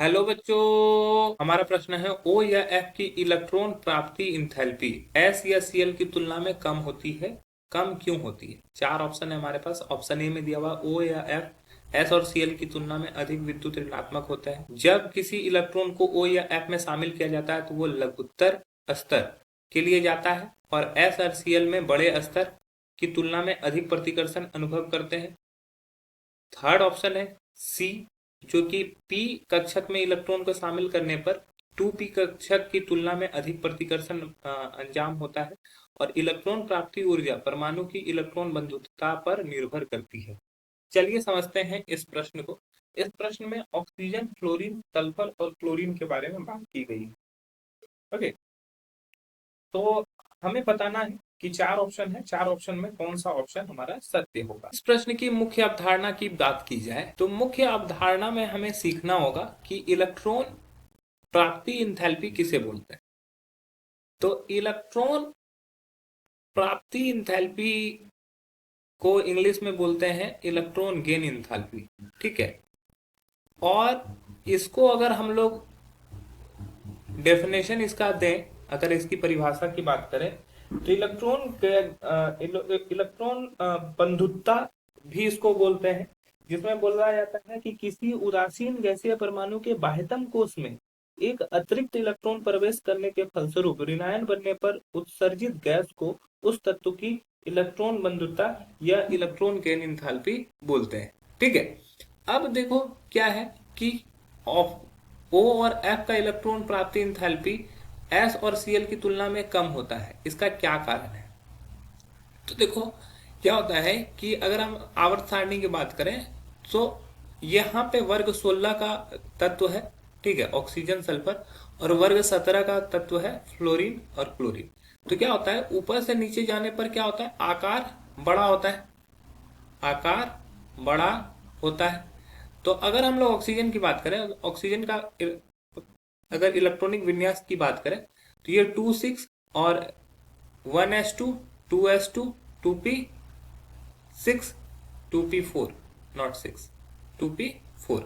Hello बच्चों, हमारा प्रश्न है ओ या एफ की इलेक्ट्रॉन प्राप्ति इंथैल्पी एस या सीएल की तुलना में कम होती है। कम क्यों होती है? चार ऑप्शन है हमारे पास। ऑप्शन ए में दिया हुआ ओ या एफ एस और सीएल की तुलना में अधिक विद्युत ऋणात्मक होता है। जब किसी इलेक्ट्रॉन को ओ या एफ में शामिल किया जाता है तो वो लघुत्तर स्तर के लिए जाता है और एस और सीएल में बड़े स्तर की तुलना में अधिक प्रतिकर्षण अनुभव करते हैं। थर्ड ऑप्शन है सी, जो कि पी कक्षक में इलेक्ट्रॉन को शामिल करने पर 2p कक्षक की तुलना में अधिक प्रतिकर्षण अंजाम होता है और इलेक्ट्रॉन प्राप्ति ऊर्जा परमाणु की इलेक्ट्रॉन बंधुता पर निर्भर करती है। चलिए समझते हैं इस प्रश्न को। इस प्रश्न में ऑक्सीजन, फ्लोरीन, सल्फर और क्लोरीन के बारे में बात की गई है। ओके, तो हमें बताना है कि चार ऑप्शन है, चार ऑप्शन में कौन सा ऑप्शन हमारा सत्य होगा। इस प्रश्न की मुख्य अवधारणा की बात की जाए तो मुख्य अवधारणा में हमें सीखना होगा कि इलेक्ट्रॉन प्राप्ति इंथैल्पी किसे बोलते हैं। तो इलेक्ट्रॉन प्राप्ति इंथैल्पी को इंग्लिश में बोलते हैं इलेक्ट्रॉन गेन इंथैल्पी। ठीक है, और इसको अगर हम लोग डेफिनेशन इसका दें, अगर इसकी परिभाषा की बात करें तो इलेक्ट्रॉन बंधुता भी इसको बोलते हैं, जिसमें बोला जाता है कि किसी उदासीन गैसीय परमाणु के बाह्यतम कोश में एक अतिरिक्त इलेक्ट्रॉन प्रवेश करने के फलस्वरूप ऋणायन बनने पर उत्सर्जित गैस को उस तत्व की इलेक्ट्रॉन बंधुता या इलेक्ट्रॉन गेन इंथैल्पी बोलते हैं। ठीक है, अब देखो क्या है कि ओ और एफ का इलेक्ट्रॉन प्राप्ति इंथैल्पी एस और सीएल की तुलना में कम होता है। इसका क्या कारण है? तो देखो क्या होता है कि अगर हम आवर्त सारणी की बात करें तो यहाँ पे वर्ग 16 का तत्व है, ठीक है, ऑक्सीजन, सल्फर, और वर्ग 17 का तत्व है फ्लोरीन और क्लोरीन। तो क्या होता है, ऊपर से नीचे जाने पर क्या होता है, आकार बड़ा होता है, आकार बड़ा होता है। तो अगर हम लोग ऑक्सीजन की बात करें, ऑक्सीजन का अगर इलेक्ट्रॉनिक विन्यास की बात करें तो ये 2 6 और 1s2 2s2 2p6 2p4, not 6, 2p4।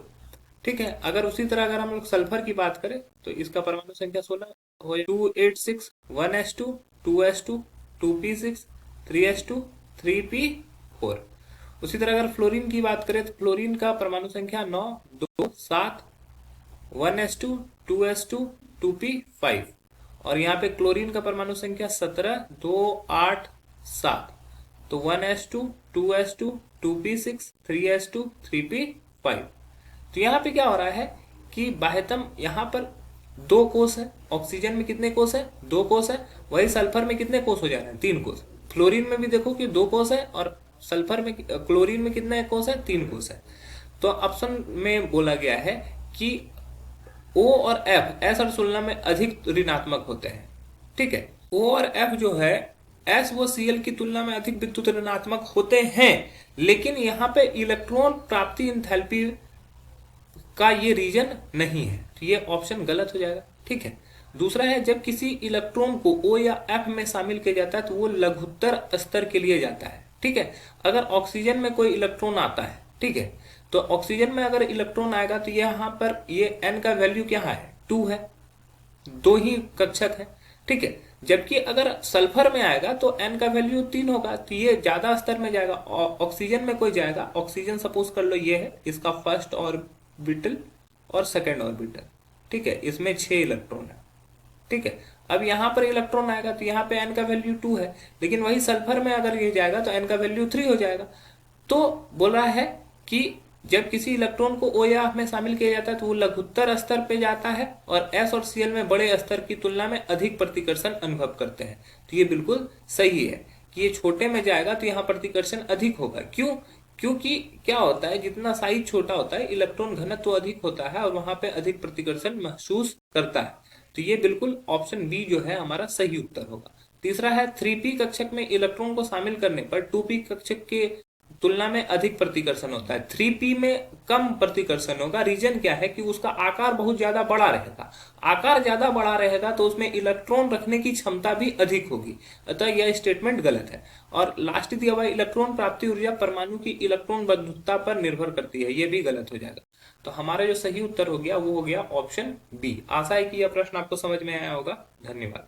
ठीक है, अगर उसी तरह अगर हम लोग सल्फर की बात करें तो इसका परमाणु संख्या 16 हो 286 1s2 2s2 2p6 3s2 3p4। उसी तरह अगर फ्लोरीन की बात करें तो फ्लोरीन का परमाणु संख्या 9 2 7 1s2 2s2 2p5, और यहाँ पे क्लोरीन का परमाणु संख्या 17 2 8 7, तो 1s2 2s2 2p6 3s2 3p5। तो यहाँ पे क्या हो रहा है कि बाह्यतम यहाँ पर 2 कोष है। ऑक्सीजन में कितने कोष है? 2 कोष है। वही सल्फर में कितने कोष हो जा रहे हैं? 3 कोष। फ्लोरीन में भी देखो कि 2 कोष है और सल्फर में, क्लोरीन में कितने कोष है? 3 कोष है। तो ऑप्शन में बोला गया है कि ओ और एफ एस और तुलना में अधिक ऋणात्मक होते हैं। ठीक है, ओ और एफ जो है एस व सीएल की तुलना में अधिक विद्युत ऋणात्मक होते हैं, लेकिन यहाँ पे इलेक्ट्रॉन प्राप्ति इंथैल्पी का ये रीजन नहीं है, तो ये ऑप्शन गलत हो जाएगा। ठीक है, दूसरा है जब किसी इलेक्ट्रॉन को ओ या एफ में शामिल किया जाता है तो वो लघुत्तर स्तर के लिए जाता है। ठीक है, अगर ऑक्सीजन में कोई इलेक्ट्रॉन आता है, ठीक है, तो ऑक्सीजन में अगर इलेक्ट्रॉन आएगा तो यहाँ पर ये एन का वैल्यू क्या है? 2 है, 2 ही कक्षक है। ठीक है, जबकि अगर सल्फर में आएगा तो एन का वैल्यू 3 होगा, तो ये ज्यादा स्तर में जाएगा। ऑक्सीजन में कोई जाएगा, ऑक्सीजन सपोज कर लो ये है इसका फर्स्ट ऑर्बिटल और सेकेंड ऑर्बिटल। ठीक है, इसमें 6 इलेक्ट्रॉन है। ठीक है, अब यहाँ पर इलेक्ट्रॉन आएगा तो यहाँ पे एन का वैल्यू 2 है, लेकिन वही सल्फर में अगर ये जाएगा तो एन का वैल्यू 3 हो जाएगा। तो बोल रहा है कि जब किसी इलेक्ट्रॉन को ओ या एफ में शामिल किया जाता है तो वो लघुत्तर स्तर पे जाता है और एस और सीएल में बड़े स्तर की तुलना में अधिक प्रतिकर्षण अनुभव करते हैं। तो ये बिल्कुल सही है कि ये छोटे में जाएगा तो यहाँ प्रतिकर्षण अधिक होगा। क्यों? क्योंकि क्या होता है, जितना साइज छोटा होता है इलेक्ट्रॉन घनत्व तो अधिक होता है और वहां पे अधिक प्रतिकर्षण महसूस करता है। तो ये बिल्कुल ऑप्शन बी जो है हमारा सही उत्तर होगा। तीसरा है 3p कक्षक में इलेक्ट्रॉन को शामिल करने पर 2p कक्षक के तुलना में अधिक प्रतिकर्षण होता है, 3p में कम प्रतिकर्षण होगा। रीजन क्या है कि उसका आकार बहुत ज्यादा बड़ा रहेगा। आकार ज्यादा बड़ा रहेगा तो उसमें इलेक्ट्रॉन रखने की क्षमता भी अधिक होगी, अतः यह स्टेटमेंट गलत है। और लास्ट दिया हुआ इलेक्ट्रॉन प्राप्ति ऊर्जा परमाणु की इलेक्ट्रॉन बंधुता पर निर्भर करती है, यह भी गलत हो जाएगा। तो हमारा जो सही उत्तर हो गया वो हो गया ऑप्शन बी। आशा है कि यह प्रश्न आपको समझ में आया होगा। धन्यवाद।